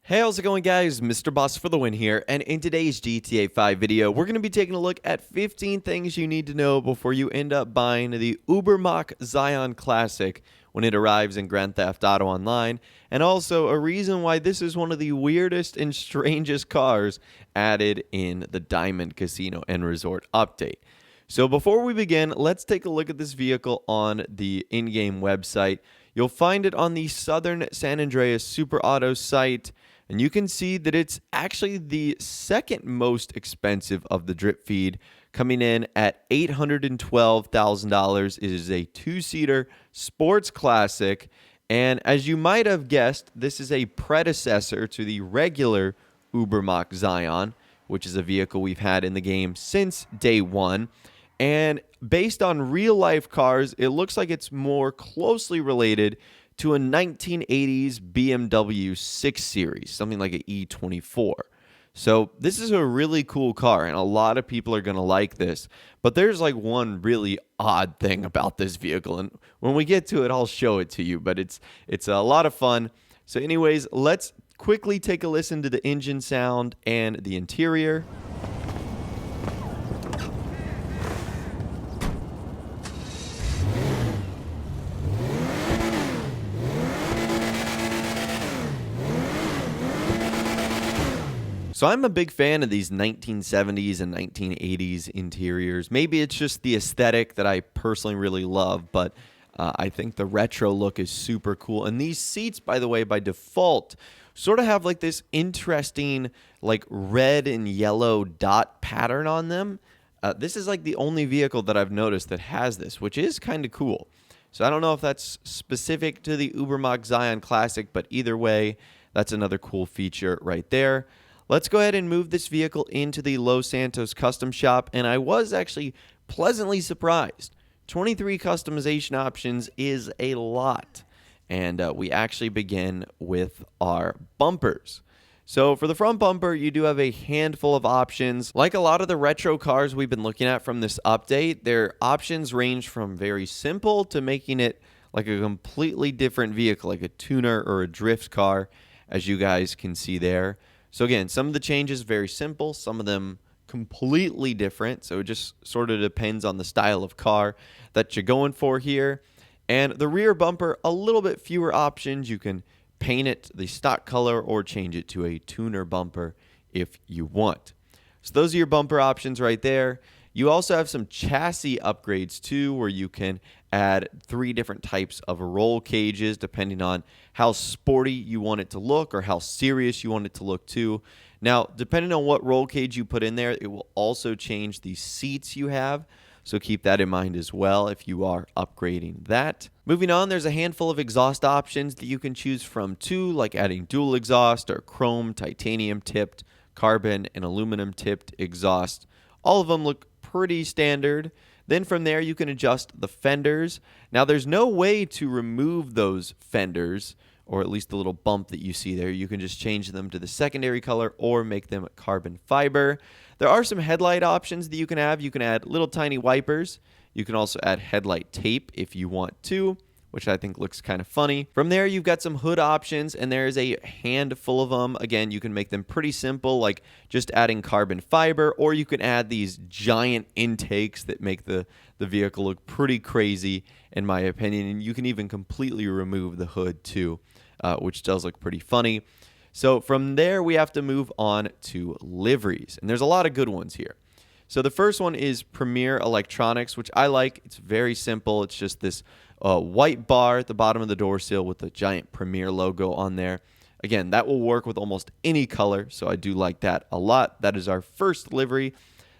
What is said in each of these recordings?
Hey, how's it going, guys? Mr. Boss for the win here, and in today's GTA 5 video, we're going to be taking a look at 15 things you need to know before you end up buying the Ubermacht Zion Classic when it arrives in Grand Theft Auto Online, and also a reason why this is one of the weirdest and strangest cars added in the Diamond Casino and Resort update. So before we begin, let's take a look at this vehicle on the in-game website. You'll find it on the Southern San Andreas Super Auto site. And you can see that it's actually the second most expensive of the drip feed, coming in at $812,000. It is a two-seater sports classic. And as you might have guessed, this is a predecessor to the regular Ubermacht Zion, which is a vehicle we've had in the game since day one. And based on real-life cars, it looks like it's more closely related to a 1980s BMW 6 Series, something like an E24. So this is a really cool car, and a lot of people are going to like this. But there's like one really odd thing about this vehicle, and when we get to it, I'll show it to you. But it's a lot of fun. So anyways, let's quickly take a listen to the engine sound and the interior. So I'm a big fan of these 1970s and 1980s interiors. Maybe it's just the aesthetic that I personally really love, but I think the retro look is super cool. And these seats, by the way, by default, sort of have like this interesting like red and yellow dot pattern on them. This is like the only vehicle that I've noticed that has this, which is kind of cool. So I don't know if that's specific to the Ubermacht Zion Classic, but either way, that's another cool feature right there. Let's go ahead and move this vehicle into the Los Santos custom shop, and I was actually pleasantly surprised. 23 customization options is a lot, and we actually begin with our bumpers. So for the front bumper, you do have a handful of options. Like a lot of the retro cars we've been looking at from this update, their options range from very simple to making it like a completely different vehicle, like a tuner or a drift car, as you guys can see there. So again, some of the changes very simple, some of them completely different. So it just sort of depends on the style of car that you're going for here. And the rear bumper, a little bit fewer options. You can paint it the stock color or change it to a tuner bumper if you want. So those are your bumper options right there. You also have some chassis upgrades too, where you can add 3 different types of roll cages depending on how sporty you want it to look or how serious you want it to look too. Now, depending on what roll cage you put in there, it will also change the seats you have. So keep that in mind as well if you are upgrading that. Moving on, there's a handful of exhaust options that you can choose from too, like adding dual exhaust or chrome, titanium tipped, carbon, and aluminum tipped exhaust. All of them look pretty standard. Then from there, you can adjust the fenders. Now, there's no way to remove those fenders, or at least the little bump that you see there. You can just change them to the secondary color or make them carbon fiber. There are some headlight options that you can have. You can add little tiny wipers. You can also add headlight tape if you want to, which I think looks kind of funny. From there, you've got some hood options, and there's a handful of them. Again, you can make them pretty simple, like just adding carbon fiber, or you can add these giant intakes that make the vehicle look pretty crazy, in my opinion. And you can even completely remove the hood too, which does look pretty funny. So from there, we have to move on to liveries, and there's a lot of good ones here. So the first one is Premier Electronics, which I like. It's very simple. It's just this white bar at the bottom of the door sill with the giant Premier logo on there. Again, that will work with almost any color, so I do like that a lot. That is our first livery.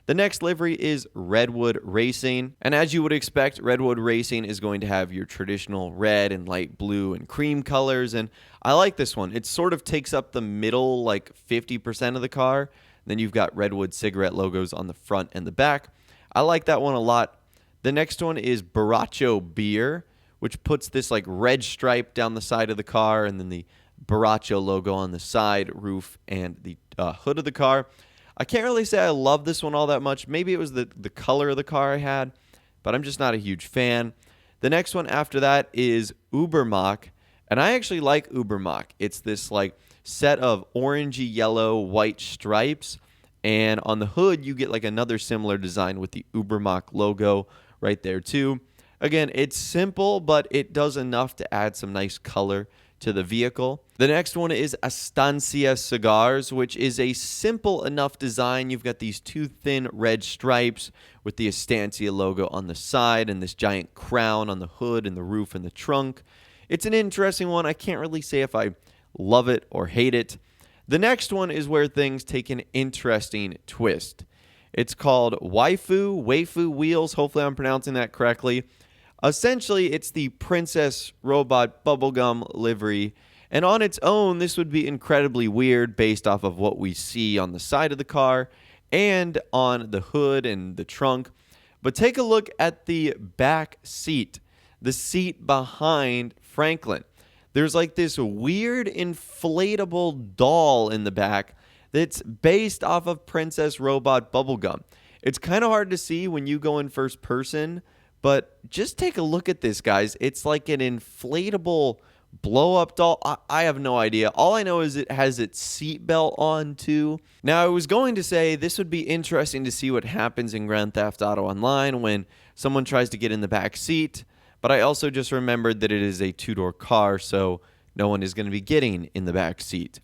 The next livery is Redwood Racing, and as you would expect, Redwood Racing is going to have your traditional red and light blue and cream colors, and I like this one. It sort of takes up the middle, like 50% of the car. Then you've got Redwood cigarette logos on the front and the back. I like that one a lot. The next one is Borracho Beer, which puts this like red stripe down the side of the car and then the Borracho logo on the side, roof, and the hood of the car. I can't really say I love this one all that much. Maybe it was the color of the car I had, but I'm just not a huge fan. The next one after that is Ubermacht, and I actually like Ubermacht. It's this like set of orangey yellow white stripes. And on the hood, you get like another similar design with the Ubermacht logo right there too. Again, it's simple, but it does enough to add some nice color to the vehicle. The next one is Estancia Cigars, which is a simple enough design. You've got these two thin red stripes with the Estancia logo on the side and this giant crown on the hood and the roof and the trunk. It's an interesting one. I can't really say if I love it or hate it. The next one is where things take an interesting twist. It's called Waifu Wheels. Hopefully I'm pronouncing that correctly. Essentially, it's the Princess Robot Bubblegum livery. And on its own, this would be incredibly weird based off of what we see on the side of the car and on the hood and the trunk. But take a look at the back seat, the seat behind Franklin. There's like this weird inflatable doll in the back that's based off of Princess Robot Bubblegum. It's kind of hard to see when you go in first person, but just take a look at this, guys. It's like an inflatable blow-up doll. I have no idea. All I know is it has its seatbelt on, too. Now, I was going to say this would be interesting to see what happens in Grand Theft Auto Online when someone tries to get in the back seat, but I also just remembered that it is a two-door car, so no one is going to be getting in the back seat.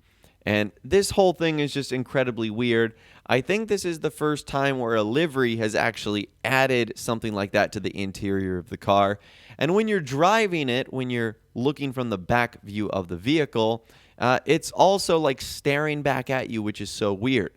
And this whole thing is just incredibly weird. I think this is the first time where a livery has actually added something like that to the interior of the car. And when you're driving it, when you're looking from the back view of the vehicle, it's also like staring back at you, which is so weird.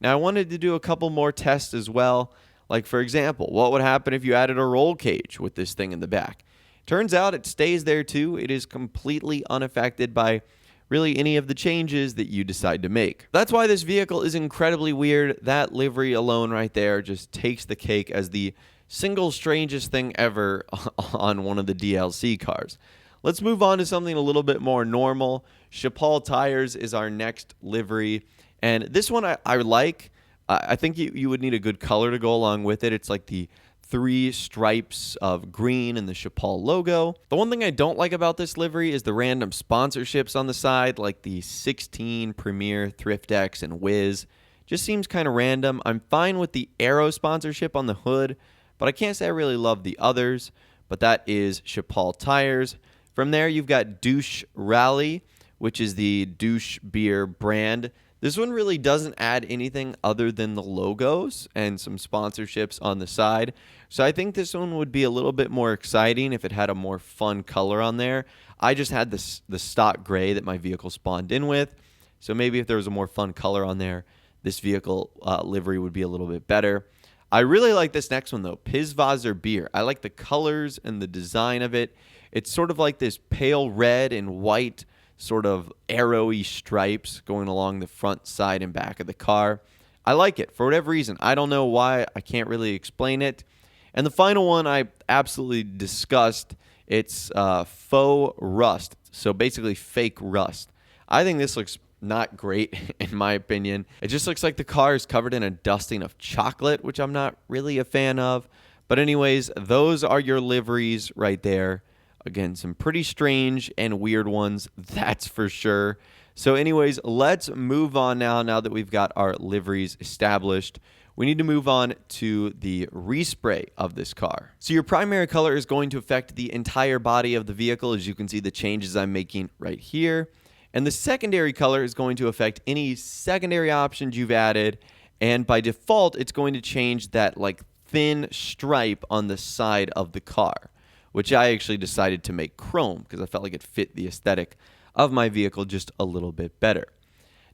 Now, I wanted to do a couple more tests as well. Like, for example, what would happen if you added a roll cage with this thing in the back? Turns out it stays there too. It is completely unaffected by really any of the changes that you decide to make. That's why this vehicle is incredibly weird. That livery alone right there just takes the cake as the single strangest thing ever on one of the DLC cars. Let's move on to something a little bit more normal. Chapal Tires is our next livery, and this one I like. I think you would need a good color to go along with it. It's like the three stripes of green and the Chapal logo. The one thing I don't like about this livery is the random sponsorships on the side, like the 16, Premier, ThriftX, and Wiz. Just seems kind of random. I'm fine with the Arrow sponsorship on the hood, but I can't say I really love the others. But that is Chapal Tires. From there, you've got Douche Rally, which is the douche beer brand. This one really doesn't add anything other than the logos and some sponsorships on the side. So I think this one would be a little bit more exciting if it had a more fun color on there. I just had the stock gray that my vehicle spawned in with. So maybe if there was a more fun color on there, this vehicle livery would be a little bit better. I really like this next one, though, Pizvazer Beer. I like the colors and the design of it. It's sort of like this pale red and white sort of arrowy stripes going along the front, side, and back of the car. I like it for whatever reason. I don't know why. I can't really explain it. And the final one I absolutely disgust. It's Faux Rust. So basically fake rust. I think this looks not great in my opinion. It just looks like the car is covered in a dusting of chocolate, which I'm not really a fan of. But anyways, those are your liveries right there. Again, some pretty strange and weird ones, that's for sure. So anyways, let's move on now that we've got our liveries established. We need to move on to the respray of this car. So your primary color is going to affect the entire body of the vehicle, as you can see the changes I'm making right here. And the secondary color is going to affect any secondary options you've added. And by default, it's going to change that like thin stripe on the side of the car, which I actually decided to make chrome because I felt like it fit the aesthetic of my vehicle just a little bit better.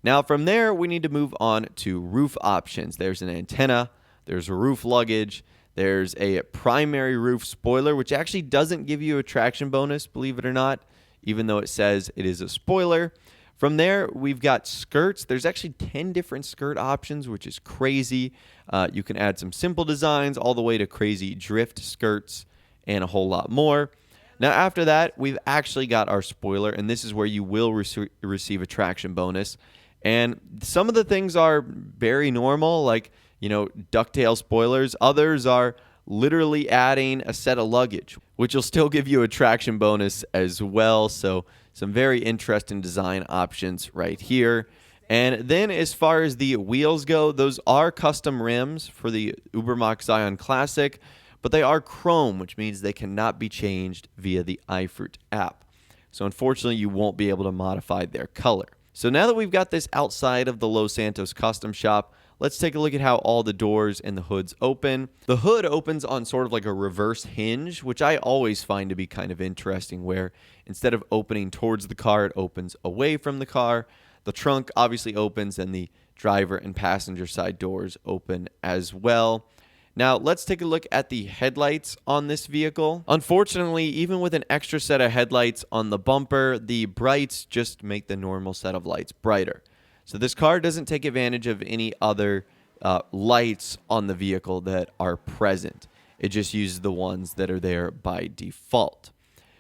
Now from there, we need to move on to roof options. There's an antenna, there's a roof luggage, there's a primary roof spoiler, which actually doesn't give you a traction bonus, believe it or not, even though it says it is a spoiler. From there, we've got skirts. There's actually 10 different skirt options, which is crazy. You can add some simple designs all the way to crazy drift skirts and a whole lot more. Now, after that, we've actually got our spoiler, and this is where you will receive a traction bonus. And some of the things are very normal, like, ducktail spoilers. Others are literally adding a set of luggage, which will still give you a traction bonus as well. So Some very interesting design options right here. And then as far as the wheels go, those are custom rims for the Ubermacht Zion Classic, but they are chrome, which means they cannot be changed via the iFruit app. So unfortunately, you won't be able to modify their color. So now that we've got this outside of the Los Santos custom shop, let's take a look at how all the doors and the hoods open. The hood opens on sort of like a reverse hinge, which I always find to be kind of interesting, where instead of opening towards the car, it opens away from the car. The trunk obviously opens, and the driver and passenger side doors open as well. Now, let's take a look at the headlights on this vehicle. Unfortunately, even with an extra set of headlights on the bumper, the brights just make the normal set of lights brighter. So this car doesn't take advantage of any other lights on the vehicle that are present. It just uses the ones that are there by default.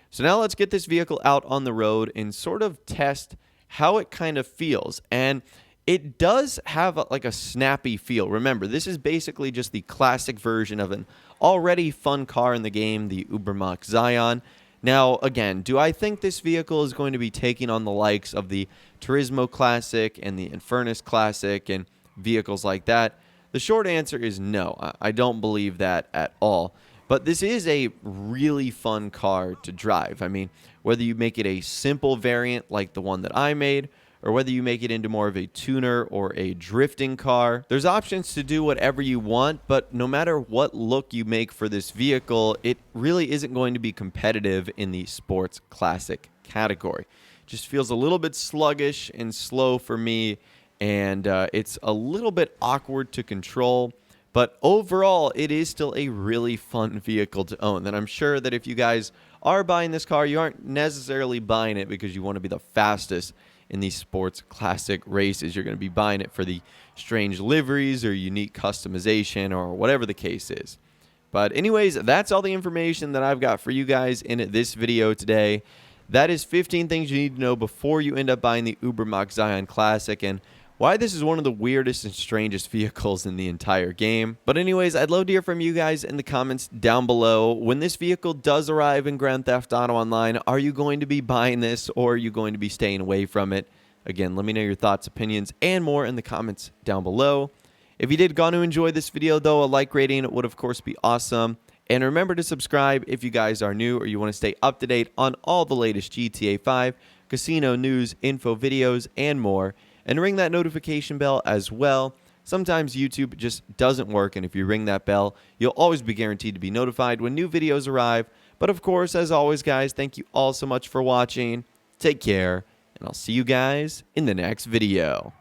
So now let's get this vehicle out on the road and sort of test how it kind of feels. And it does have like a snappy feel. Remember, this is basically just the classic version of an already fun car in the game, the Ubermacht Zion. Now, again, do I think this vehicle is going to be taking on the likes of the Turismo Classic and the Infernus Classic and vehicles like that? The short answer is no. I don't believe that at all. But this is a really fun car to drive. I mean, whether you make it a simple variant like the one that I made, or whether you make it into more of a tuner or a drifting car, there's options to do whatever you want, but no matter what look you make for this vehicle, it really isn't going to be competitive in the sports classic category. It just feels a little bit sluggish and slow for me, and it's a little bit awkward to control. But overall, it is still a really fun vehicle to own. And I'm sure that if you guys are buying this car, you aren't necessarily buying it because you want to be the fastest in these sports classic races. You're going to be buying it for the strange liveries or unique customization or whatever the case is. But anyways, that's all the information that I've got for you guys in this video today. That is 15 things you need to know before you end up buying the Ubermacht Zion Classic, and why this is one of the weirdest and strangest vehicles in the entire game. But anyways, I'd love to hear from you guys in the comments down below. When this vehicle does arrive in Grand Theft Auto Online, are you going to be buying this, or are you going to be staying away from it? Again, let me know your thoughts, opinions, and more in the comments down below. If you did go to enjoy this video, though, a like rating would of course be awesome. And remember to subscribe if you guys are new or you want to stay up to date on all the latest GTA 5, casino news, info videos, and more. And ring that notification bell as well. Sometimes YouTube just doesn't work, and if you ring that bell, you'll always be guaranteed to be notified when new videos arrive. But of course, as always, guys, thank you all so much for watching. Take care, and I'll see you guys in the next video.